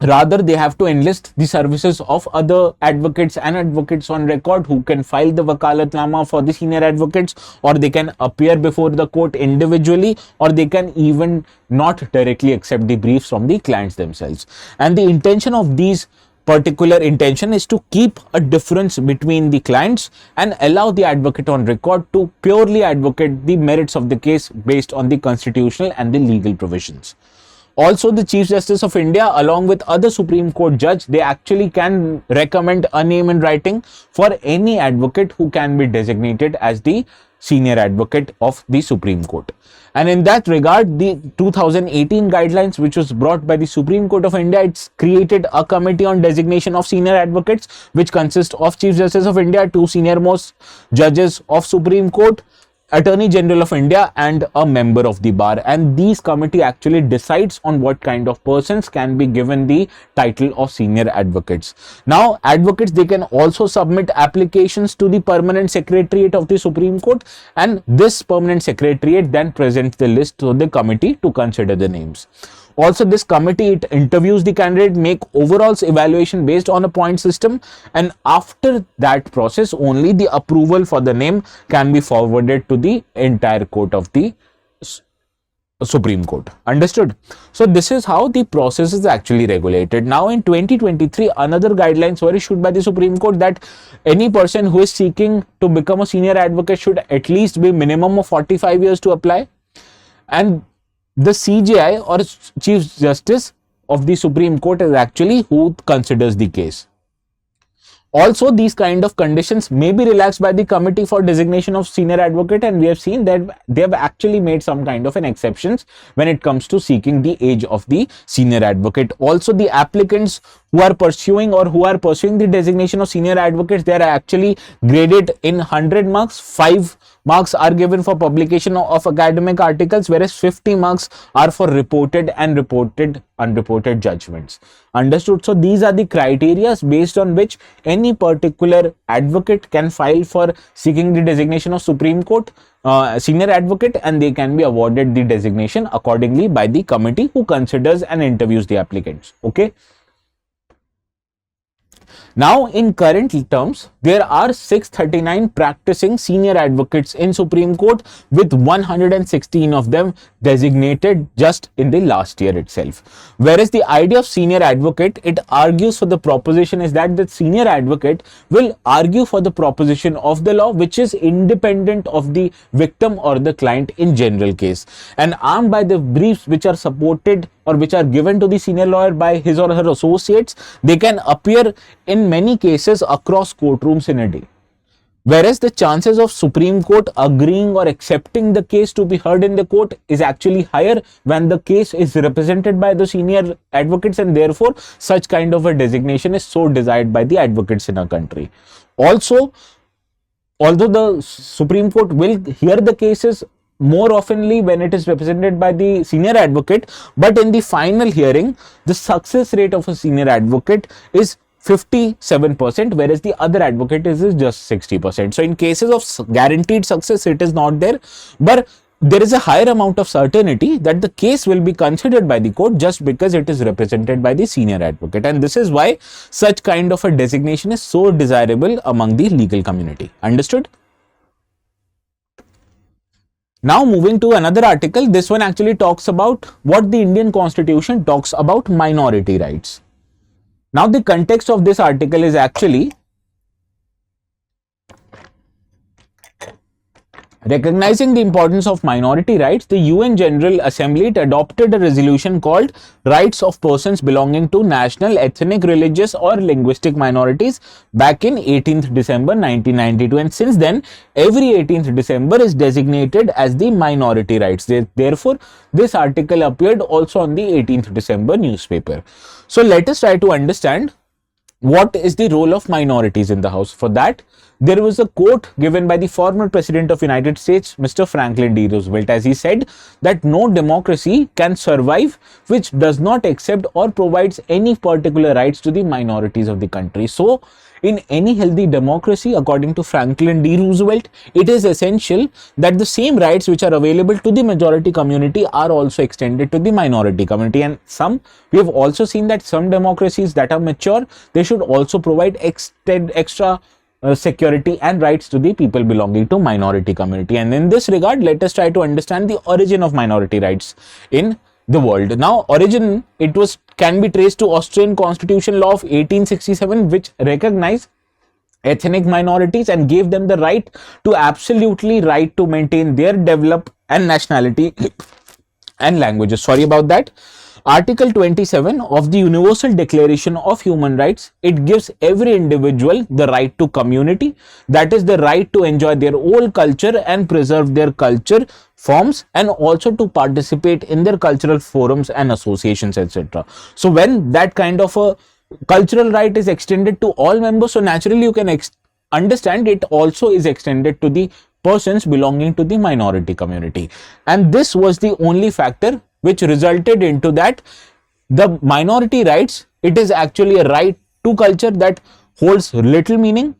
Rather, they have to enlist the services of other advocates and advocates on record who can file the wakalatnama for the senior advocates, or they can appear before the court individually, or they can even not directly accept the briefs from the clients themselves. And the intention of these particular intention is to keep a difference between the clients and allow the advocate on record to purely advocate the merits of the case based on the constitutional and the legal provisions. Also, the Chief Justice of India, along with other Supreme Court judge, they actually can recommend a name in writing for any advocate who can be designated as the senior advocate of the Supreme Court. And in that regard, the 2018 guidelines, which was brought by the Supreme Court of India, it's created a committee on designation of senior advocates, which consists of Chief Justice of India, two senior most judges of Supreme Court, Attorney General of India, and a member of the bar. And these committee actually decides on what kind of persons can be given the title of senior advocates. Now, advocates, they can also submit applications to the permanent secretariat of the Supreme Court, and this permanent secretariat then presents the list to the committee to consider the names. Also, this committee, it interviews the candidate, make overall evaluation based on a point system, and after that process only the approval for the name can be forwarded to the entire court of the Supreme Court. Understood? So this is how the process is actually regulated. Now in 2023, another guidelines were issued by the Supreme Court that any person who is seeking to become a senior advocate should at least be minimum of 45 years to apply, and the CJI or Chief Justice of the Supreme Court is actually who considers the case. Also, these kind of conditions may be relaxed by the committee for designation of senior advocate, and we have seen that they have actually made some kind of an exceptions when it comes to seeking the age of the senior advocate. Also, the applicants who are pursuing the designation of senior advocates, they are actually graded in 100 marks. 5 marks are given for publication of academic articles, whereas 50 marks are for reported and unreported judgments. Understood? So these are the criteria based on which any particular advocate can file for seeking the designation of Supreme Court senior advocate, and they can be awarded the designation accordingly by the committee who considers and interviews the applicants. Okay. Now, in current terms, there are 639 practicing senior advocates in Supreme Court, with 116 of them designated just in the last year itself. Whereas the idea of senior advocate, it argues for the proposition is that the senior advocate will argue for the proposition of the law, which is independent of the victim or the client in general case, and armed by the briefs which are supported or which are given to the senior lawyer by his or her associates, they can appear in many cases across courtrooms in a day. Whereas the chances of Supreme Court agreeing or accepting the case to be heard in the court is actually higher when the case is represented by the senior advocates, and therefore such kind of a designation is so desired by the advocates in our country. Also, although the Supreme Court will hear the cases more oftenly when it is represented by the senior advocate, but in the final hearing, the success rate of a senior advocate is 57%, whereas the other advocate is just 60%. So in cases of guaranteed success, it is not there, but there is a higher amount of certainty that the case will be considered by the court just because it is represented by the senior advocate, and this is why such kind of a designation is so desirable among the legal community. Understood? Now moving to another article, this one actually talks about what the Indian Constitution talks about minority rights. Now the context of this article is actually Recognizing the importance of minority rights, the UN General Assembly adopted a resolution called Rights of Persons Belonging to National, Ethnic, Religious or Linguistic Minorities back in 18th December 1992, and since then every 18th December is designated as the minority rights. Therefore, this article appeared also on the 18th December newspaper. So let us try to understand what is the role of minorities in the House. For that, there was a quote given by the former President of United States, Mr. Franklin D. Roosevelt, as he said that no democracy can survive which does not accept or provides any particular rights to the minorities of the country. So, in any healthy democracy, according to Franklin D. Roosevelt, it is essential that the same rights which are available to the majority community are also extended to the minority community. And we have also seen that some democracies that are mature, they should also provide extra security and rights to the people belonging to minority community. And in this regard, let us try to understand the origin of minority rights in the world. Now, origin, can be traced to Austrian Constitution Law of 1867, which recognized ethnic minorities and gave them the right to maintain their develop and nationality and languages. Sorry about that. Article 27 of the Universal Declaration of Human Rights, it gives every individual the right to community, that is the right to enjoy their own culture and preserve their culture forms, and also to participate in their cultural forums and associations, etc. So when that kind of a cultural right is extended to all members, so naturally you can understand it also is extended to the persons belonging to the minority community. And this was the only factor which resulted into that the minority rights, it is actually a right to culture that holds little meaning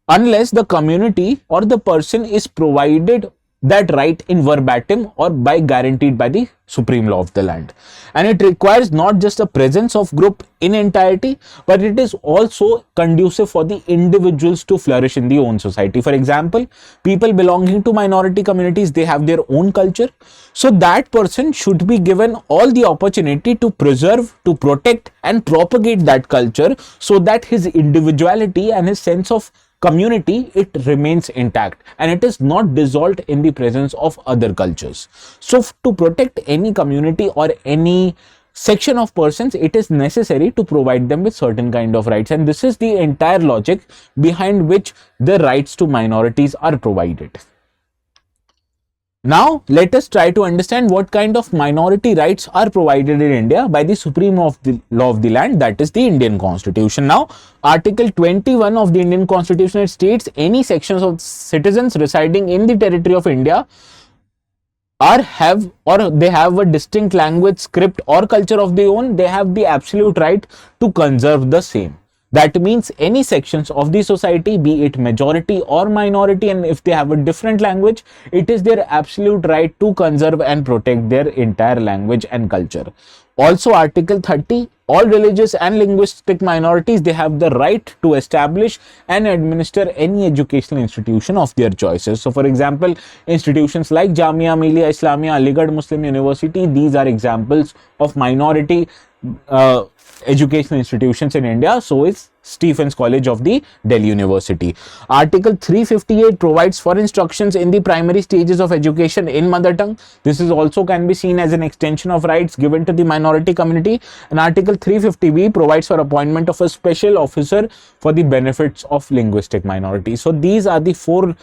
unless the community or the person is provided that right in verbatim or by guaranteed by the supreme law of the land. And it requires not just a presence of group in entirety, but it is also conducive for the individuals to flourish in the own society. For example, people belonging to minority communities, they have their own culture. So that person should be given all the opportunity to preserve, to protect and propagate that culture so that his individuality and his sense of community, it remains intact and it is not dissolved in the presence of other cultures. So to protect any community or any section of persons, it is necessary to provide them with certain kind of rights, and this is the entire logic behind which the rights to minorities are provided. Now, let us try to understand what kind of minority rights are provided in India by the Supreme Law of the land, that is the Indian Constitution. Now, Article 21 of the Indian Constitution, it states any sections of citizens residing in the territory of India they have a distinct language, script or culture of their own, they have the absolute right to conserve the same. That means any sections of the society, be it majority or minority, and if they have a different language, it is their absolute right to conserve and protect their entire language and culture. Also, Article 30, all religious and linguistic minorities, they have the right to establish and administer any educational institution of their choices. So, for example, institutions like Jamia Millia Islamia, Aligarh Muslim University, these are examples of minority educational institutions in India. So is Stephen's College of the Delhi University. Article 358 provides for instructions in the primary stages of education in mother tongue. This is also can be seen as an extension of rights given to the minority community. And Article 350B provides for appointment of a special officer for the benefits of linguistic minorities. So these are the four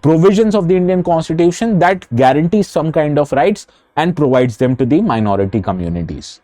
provisions of the Indian Constitution that guarantees some kind of rights and provides them to the minority communities.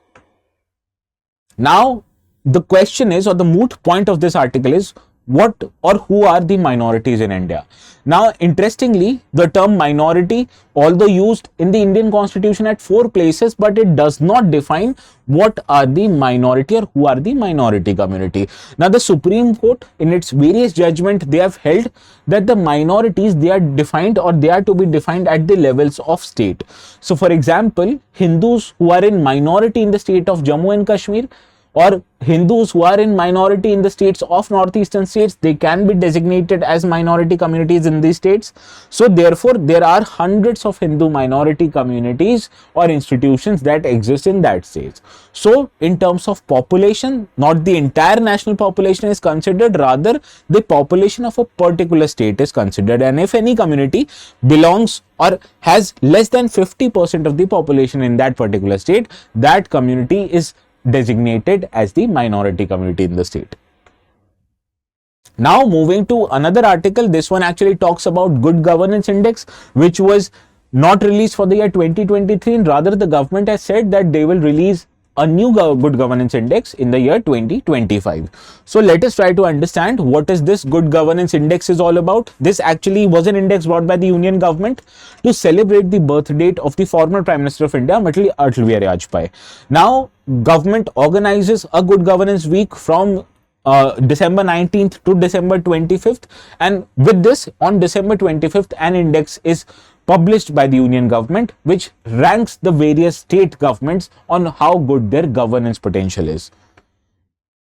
Now, the question is, or the moot point of this article is, what or who are the minorities in India? Now, interestingly, the term minority, although used in the Indian Constitution at 4 places, but it does not define what are the minority or who are the minority community. Now, the Supreme Court, in its various judgment, they have held that the minorities, they are defined or they are to be defined at the levels of state. So, for example, Hindus who are in minority in the state of Jammu and Kashmir, or Hindus who are in minority in the states of northeastern states, they can be designated as minority communities in these states. So therefore there are hundreds of Hindu minority communities or institutions that exist in that state. So in terms of population, not the entire national population is considered, rather the population of a particular state is considered, and if any community belongs or has less than 50% of the population in that particular state, that community is designated as the minority community in the state. Now moving to another article, this one actually talks about Good Governance Index, which was not released for the year 2023, and rather the government has said that they will release a new Good Governance Index in the year 2025. So let us try to understand what is this Good Governance Index is all about. This actually was an index brought by the Union government to celebrate the birth date of the former Prime Minister of India, Atal Bihari Vajpayee. Now, government organizes a Good Governance Week from December 19th to December 25th, and with this, on December 25th, an index is published by the Union government which ranks the various state governments on how good their governance potential is.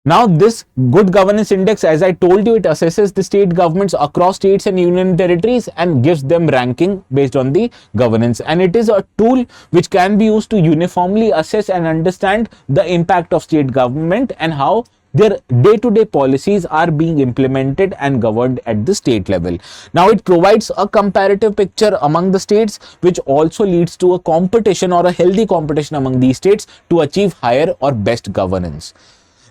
Now this Good Governance Index, as I told you, it assesses the state governments across states and union territories and gives them ranking based on the governance, and it is a tool which can be used to uniformly assess and understand the impact of state government and how their day-to-day policies are being implemented and governed at the state level. Now it provides a comparative picture among the states, which also leads to a competition or a healthy competition among these states to achieve higher or best governance.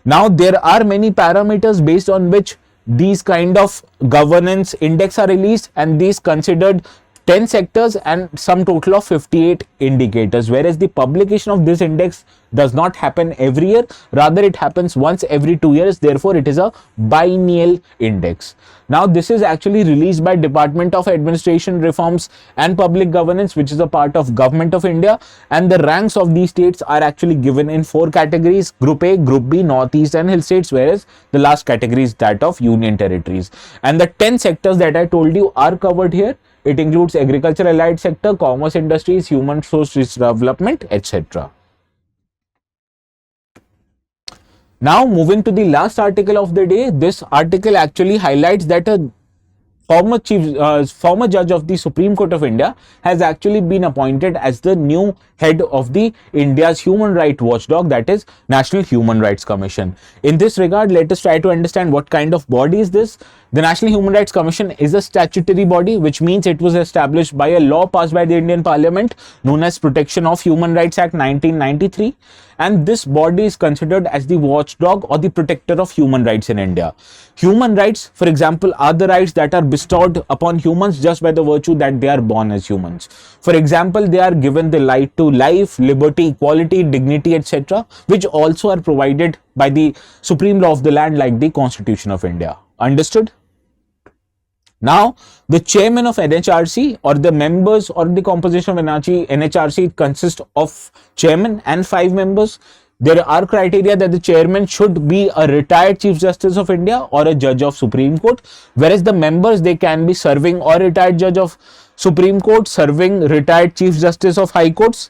Now there are many parameters based on which these kind of governance index are released, and these considered 10 sectors and some total of 58 indicators, whereas the publication of this index does not happen every year, rather it happens once every 2 years, therefore it is a biennial index. Now this is actually released by Department of Administration Reforms and Public Governance, which is a part of Government of India, and the ranks of these states are actually given in 4 categories: Group A, Group B, Northeast and Hill states, whereas the last category is that of Union territories. And the 10 sectors that I told you are covered here. It includes agriculture, allied sector, commerce, industries, human resource development, etc. Now moving to the last article of the day, this article actually highlights that a former judge of the Supreme Court of India has actually been appointed as the new head of the India's human rights watchdog, that is National Human Rights Commission. In this regard, let us try to understand what kind of body is this. The National Human Rights Commission is a statutory body, which means it was established by a law passed by the Indian Parliament known as Protection of Human Rights Act 1993, and this body is considered as the watchdog or the protector of human rights in India. Human rights, for example, are the rights that are bestowed upon humans just by the virtue that they are born as humans. For example, they are given the right to life, liberty, equality, dignity, etc., which also are provided by the supreme law of the land like the Constitution of India. Understood? Now, the chairman of NHRC or the members or the composition of NHRC consists of chairman and 5 members. There are criteria that the chairman should be a retired Chief Justice of India or a judge of Supreme Court, whereas the members, they can be serving or retired judge of Supreme Court, serving retired Chief Justice of High Courts,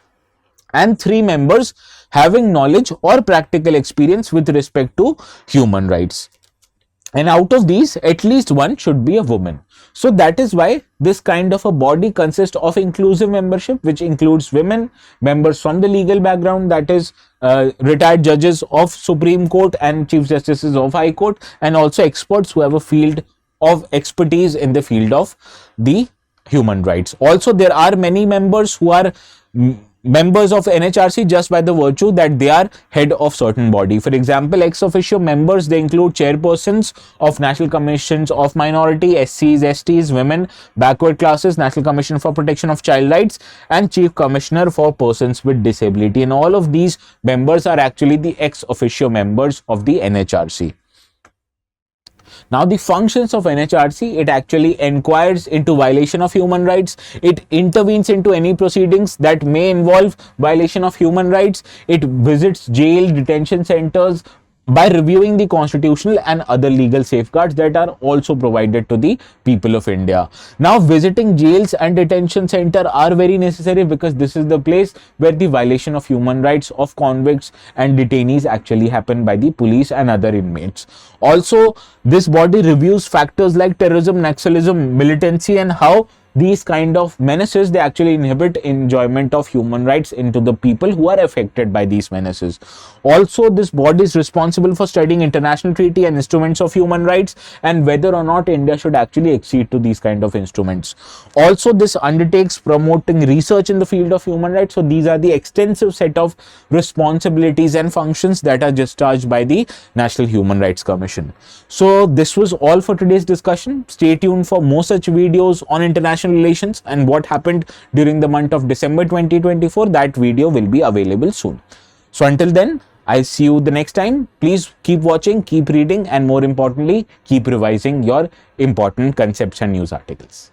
and 3 members having knowledge or practical experience with respect to human rights. And out of these, at least one should be a woman. So that is why this kind of a body consists of inclusive membership, which includes women, members from the legal background, that is retired judges of Supreme Court and Chief Justices of High Court, and also experts who have a field of expertise in the field of the human rights. Also, there are many members who are members of NHRC just by the virtue that they are head of certain body. For example, ex officio members, they include chairpersons of National Commissions of Minority, SCs, STs, Women, Backward Classes, National Commission for Protection of Child Rights, and Chief Commissioner for Persons with Disability. And all of these members are actually the ex officio members of the NHRC. Now, the functions of NHRC, it actually inquires into violation of human rights. It intervenes into any proceedings that may involve violation of human rights. It visits jail, detention centers, by reviewing the constitutional and other legal safeguards that are also provided to the people of India. Now, visiting jails and detention center are very necessary because this is the place where the violation of human rights of convicts and detainees actually happen by the police and other inmates. Also, this body reviews factors like terrorism, naxalism, militancy, and how these kind of menaces, they actually inhibit enjoyment of human rights into the people who are affected by these menaces. Also, this body is responsible for studying international treaty and instruments of human rights and whether or not India should actually accede to these kind of instruments. Also, this undertakes promoting research in the field of human rights. So these are the extensive set of responsibilities and functions that are discharged by the National Human Rights Commission. So this was all for today's discussion. Stay tuned for more such videos on international relations and what happened during the month of December 2024. That video will be available soon. So until then, I'll see you the next time. Please keep watching, keep reading, and more importantly, keep revising your important concepts and news articles.